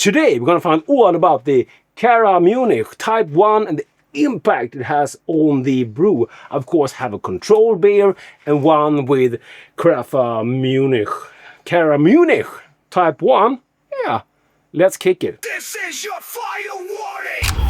Today we're gonna find all about the Caramunich Type 1 and the impact it has on the brew. Of course, have a control beer and one with Caramünich Type 1. Yeah, let's kick it. This is your final warning.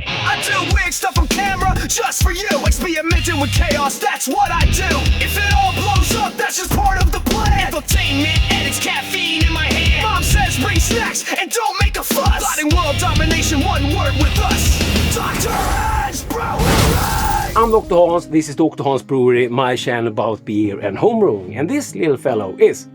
I do weird stuff on camera just for you. Experimenting with chaos, that's what I do. If it all blows up, that's just part of the plan. Infotainment and it's caffeine in my hand. Mom says bring snacks and don't make a fuss. Plotting world domination, one word with us. Dr. Hans Brewery! I'm Dr. Hans, this is Dr. Hans Brewery, my channel about beer and homebrewing. And this little fellow is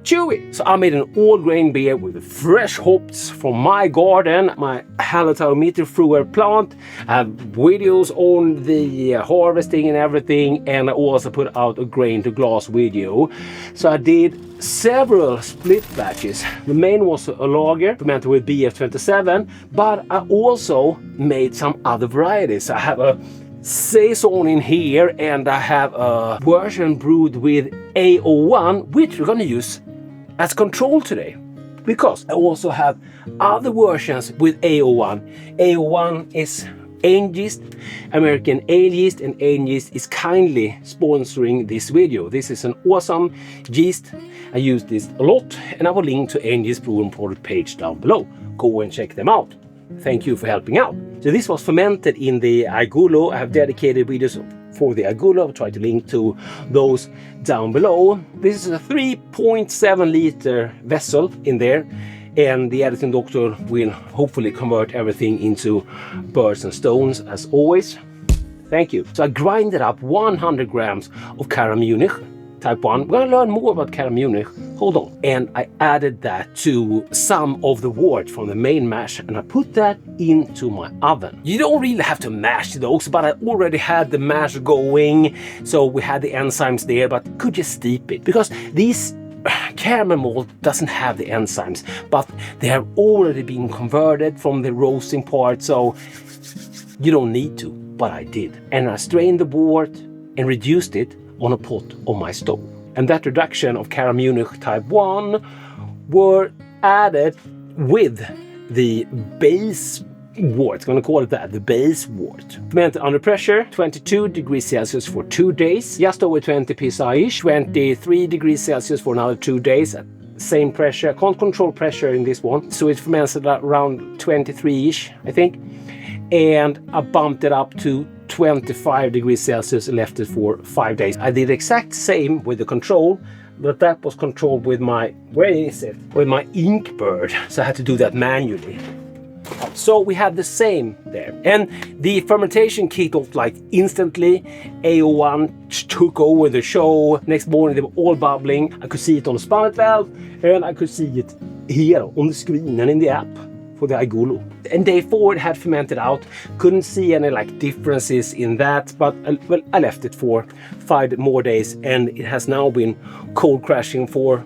chewy. So I made an all-grain beer with fresh hops from my garden, my halitometer brewer plant. I have videos on the harvesting and everything, and I also put out a grain to glass video. So I did several split batches. The main was a lager fermented with BF27, but I also made some other varieties. I have a Saison in here, and I have a version brewed with A01, which we're gonna use as control today, because I also have other versions with A01. A01 is Angel Yeast, American Ale Yeast, and Angel Yeast is kindly sponsoring this video. This is an awesome yeast. I use this a lot, and I will link to Angel Yeast brew and product page down below. Go and check them out. Thank you for helping out. So this was fermented in the Agulo. I have dedicated videos for the Agulo. I'll try to link to those down below. This is a 3.7 liter vessel in there, and the editing doctor will hopefully convert everything into birds and stones as always. Thank you. So I grinded up 100 grams of Caramünich Type 1. We're gonna learn more about Caramünich. Hold on. And I added that to some of the wort from the main mash, and I put that into my oven. You don't really have to mash those, but I already had the mash going, so we had the enzymes there, but could just steep it, because these caramel malt doesn't have the enzymes, but they have already been converted from the roasting part, so you don't need to, but I did. And I strained the wort and reduced it on a pot on my stove. And that reduction of Caramünich Type 1 were added with the base wort, going to call it that, the base wort. Fermented under pressure, 22 degrees Celsius for 2 days, just over 20 psi-ish, 23 degrees Celsius for another 2 days, at same pressure. I can't control pressure in this one, so it fermented around 23-ish, I think. And I bumped it up to 25 degrees Celsius and left it for 5 days. I did exact same with the control, but that was controlled with my, where is it? With my ink bird. So I had to do that manually. So we had the same there. And the fermentation kicked off like instantly. A01 took over the show. Next morning they were all bubbling. I could see it on the spout valve, and I could see it here on the screen and in the app for the Agulo. And day 4 it had fermented out. Couldn't see any like differences in that, but well, I left it for 5 more days, and it has now been cold crashing for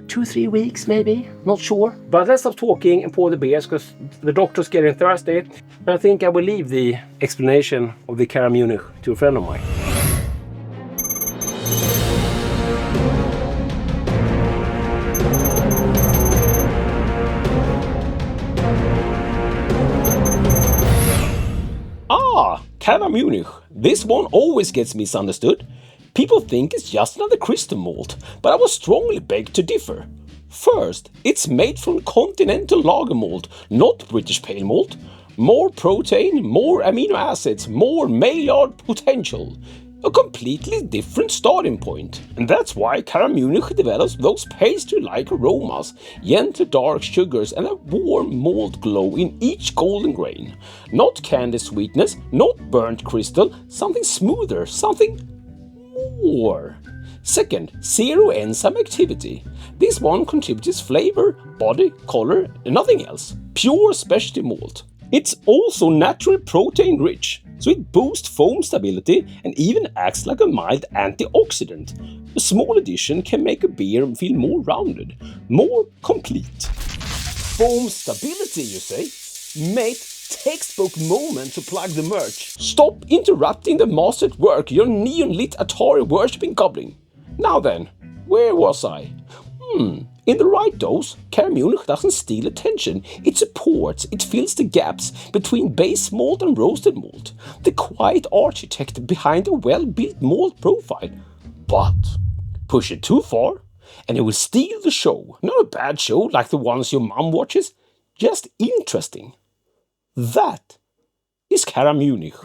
2-3 weeks maybe, not sure. But let's stop talking and pour the beers, because the doctor's getting thirsty. I think I will leave the explanation of the Caramünich to a friend of mine. Caramünich. This one always gets misunderstood. People think it's just another crystal malt, but I was strongly begged to differ. First, it's made from continental lager malt, not British pale malt. More protein, more amino acids, more Maillard potential. A completely different starting point. And that's why Caramünich develops those pastry-like aromas, gentle dark sugars, and a warm malt glow in each golden grain. Not candy sweetness, not burnt crystal, something smoother, something more. Second, zero enzyme activity. This one contributes flavor, body, color, and nothing else. Pure specialty malt. It's also naturally protein rich, so it boosts foam stability and even acts like a mild antioxidant. A small addition can make a beer feel more rounded, more complete. Foam stability, you say? Mate, textbook moment to plug the merch. Stop interrupting the master's work your neon-lit Atari worshipping goblin. Now then, where was I? In the right dose, Caramünich doesn't steal attention. It supports, it fills the gaps between base malt and roasted malt. The quiet architect behind a well-built malt profile. But push it too far, and it will steal the show. Not a bad show like the ones your mom watches, just interesting. That is Caramünich.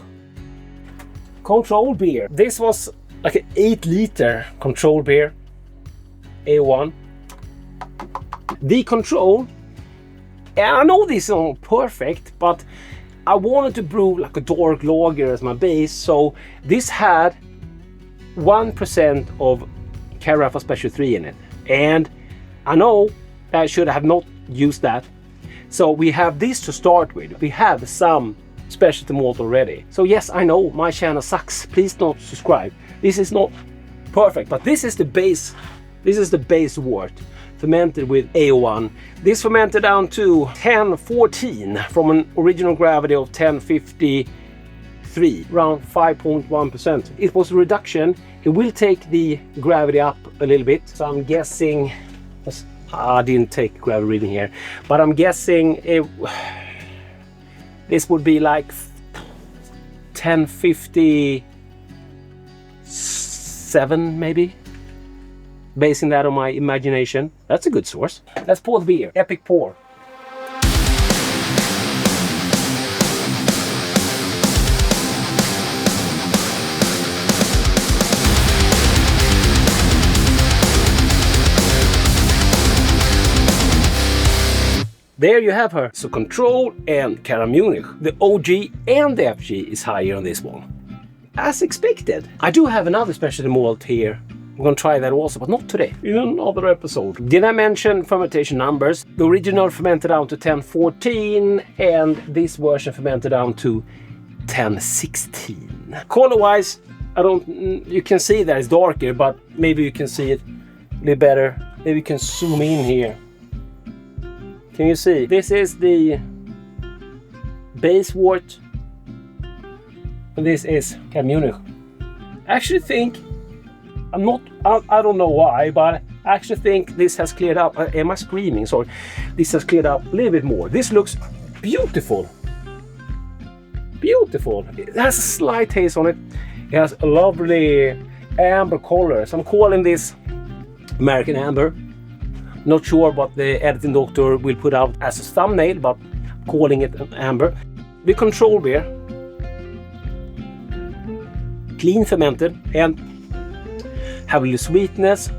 Control beer. This was like an 8-liter control beer. A01. The control, and I know this isn't perfect, but I wanted to brew like a dark lager as my base, so this had 1% of Carafa Special 3 in it. And I know I should have not used that. So we have this to start with. We have some specialty malt already. So yes, I know my channel sucks. Please don't subscribe. This is not perfect, but this is the base. This is the base wort, fermented with A01. This fermented down to 1014 from an original gravity of 1053, around 5.1%. It was a reduction. It will take the gravity up a little bit. So I'm guessing, I didn't take gravity reading here, but I'm guessing this would be like 1057 maybe. Basing that on my imagination. That's a good source. Let's pour the beer. Epic pour. There you have her. So Control and Caramünich. The OG and the FG is higher on this one. As expected. I do have another specialty malt here. I'm going to try that also, but not today. In another episode. Did I mention fermentation numbers? The original fermented down to 1014 and this version fermented down to 1016. Color-wise, you can see that it's darker, but maybe you can see it a little better. Maybe you can zoom in here. Can you see? This is the base wort. And this is Caramünich. I actually think I don't know why, but I actually think this has cleared up. Am I screaming? Sorry. This has cleared up a little bit more. This looks beautiful. Beautiful. It has a slight taste on it. It has a lovely amber color. So I'm calling this American Amber. Not sure what the editing doctor will put out as a thumbnail, but I'm calling it an amber. The control beer. Clean fermented and have a little sweetness.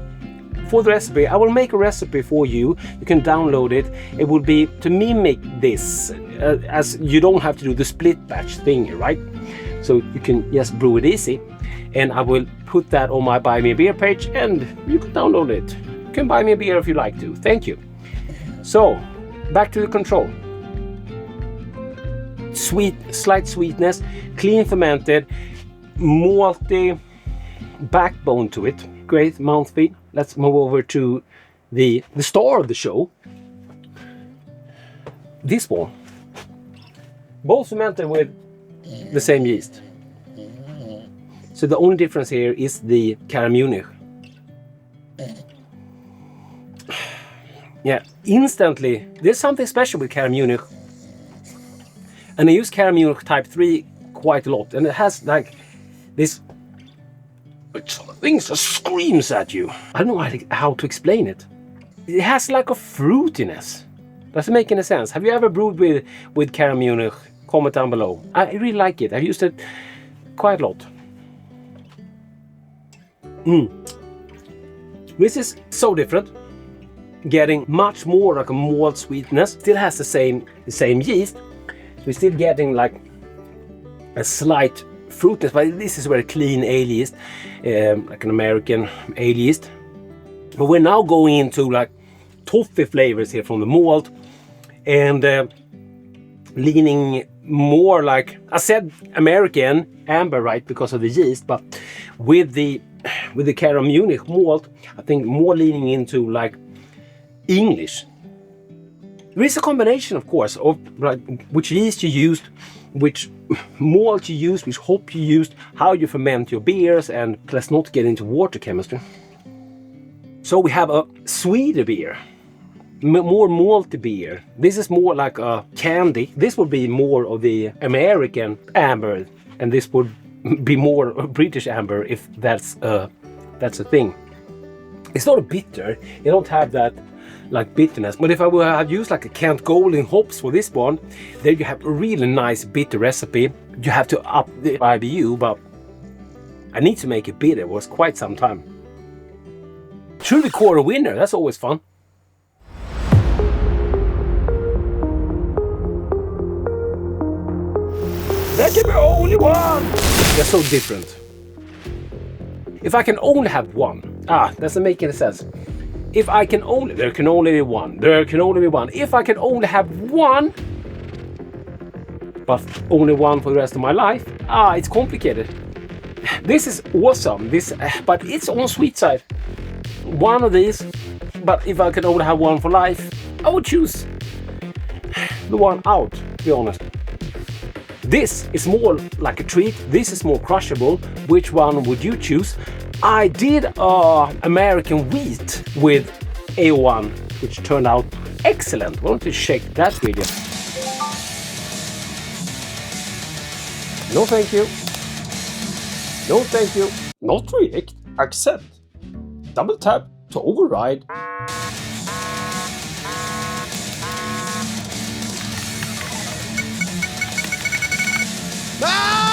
For the recipe, I will make a recipe for you. You can download it. It will be to mimic this, as you don't have to do the split batch thing, right? So you can just brew it easy. And I will put that on my Buy Me a Beer page and you can download it. You can buy me a beer if you like to. Thank you. So, back to the control. Slight sweetness, clean fermented, malty backbone to it. Great mouthfeel. Let's move over to the star of the show. This one. Both fermented with the same yeast. So the only difference here is the Caramünich. Yeah, instantly, there's something special with Caramünich. And I use Caramünich Type 3 quite a lot. And it has like this thing that screams at you. I don't know how to explain it. It has like a fruitiness. Does it make any sense? Have you ever brewed with Caramünich? Comment down below. I really like it. I've used it quite a lot. This is so different. Getting much more like a malt sweetness. Still has the same yeast. We're still getting like a slight fruitiness, but this is very clean ale yeast, like an American ale yeast. But we're now going into like toffee flavors here from the malt, and leaning more like, I said American amber, right, because of the yeast, but with the Caramünich malt, I think more leaning into like English. There is a combination, of course, of like which yeast you used, which malt you used, which hop you used, how you ferment your beers, and let's not get into water chemistry. So we have a sweeter beer, more malty beer. This is more like a candy. This would be more of the American amber, and this would be more British amber, if that's a thing. It's not a bitter. You don't have that like bitterness. But if I would have used like a Kent Golden hops for this one, then you have a really nice bitter recipe. You have to up the IBU, but I need to make it bitter. It was quite some time. Should we call a winner? That's always fun. There can be only one! They're so different. If I can only have one. Doesn't make any sense. If I can only... There can only be one. There can only be one. If I can only have one, but only one for the rest of my life, it's complicated. This is awesome. But it's on sweet side. One of these, but if I could only have one for life, I would choose the one out, to be honest. This is more like a treat. This is more crushable. Which one would you choose? I did American wheat with A01, which turned out excellent. Why don't you check that video? No thank you. No thank you. Not react. Accept. Double tap to override. Ah!